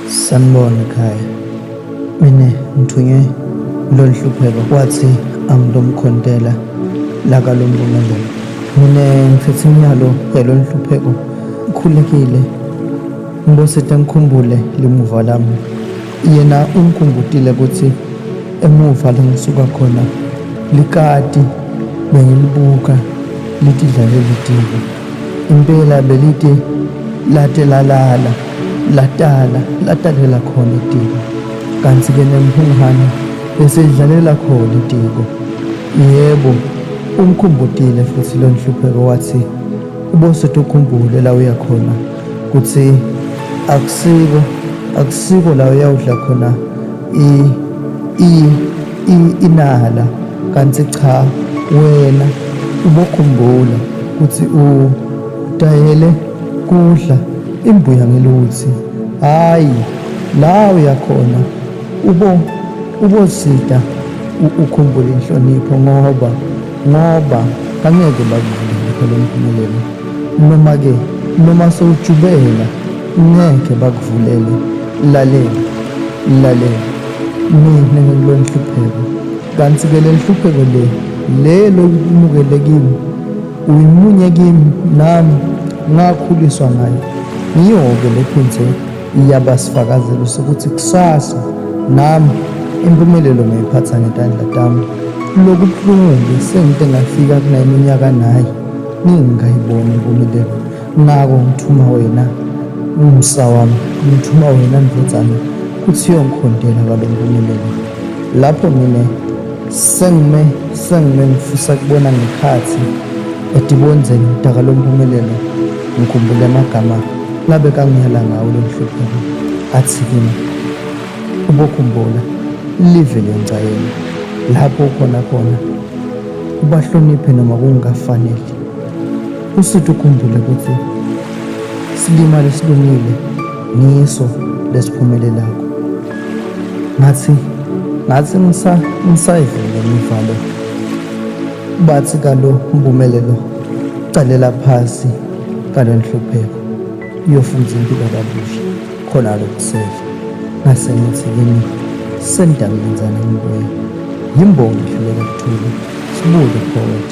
Sanibona ekhaya. Mina ngithunywe lolu hlupheko kwathi angilomkhontela la kalombumelelo. Mina ngiphethe imiyalo yalolu hlupheko ngikhulekile, ngibosete ngikhumbule limuva lami. Yena ungikhumbutile ukuthi emuva la ngisuka khona likati bengilibuka lithi dlalela itiko. Impela belithi late lalala latalela khona itiko, kanti-ke nemphungane beselidlalela khona itiko. Yebo, ungikhumbutile futhi lo nhlupheko wathi ubosete ukhumbule la uya khona kuthi akusiko la uyawudla khona inala, kanti cha, wena ubokhumbula ukuthi udayele kudla imbuya ngeluthi. Hhayi, la uya khona ubosida ukhumbule inhlonipho ngoba angeke bakuvulele phela impumelelo. Noma-ke, noma sewujubela ngeke bakuvulele. Lalela mina ngikulo nhlupheko, kanti-ke le nhlupheko lelo uyimukele kimi, uyimunye kimi, nami ngakhuliswa ngayo. Ngiyo-ke le phonse iyabasifakazela sokuthi kusasa nami impumelelo ngiyiphatha ngetandla tami. Lokhu buhlungu-ke sengide ngafika kunayo iminyaka nayi ngingayiboni impumelelo. Ngako ngithuma wena Musa wami, ngithuma wena Ndlodzana kuthi uyongikhontela kwalo mpumelelo. Lapho mina sengime ngifisa kubona ngekhathi edibonzeni mdaka lo mpumelelo. Ngikhumbule amagama ngabe kangiyala ngawo lo nhlupheko, athi kimi, ubokhumbula live lencayelo lapho ukhona ubahloniphe noma kungafanele. Usuthi ukhumbule ukuthi silimale silungile ngiso lesiphumelelako. Ngathi ngisayivula imivalo, bathi kalo mpumelelo calela phasi kalo nhlupheko uyofunza impilo kabusha khona lokusele. Ngase ngithi kimi sendamlenzana ngibuye yimbongi ihluleka kuthula sibuke forward.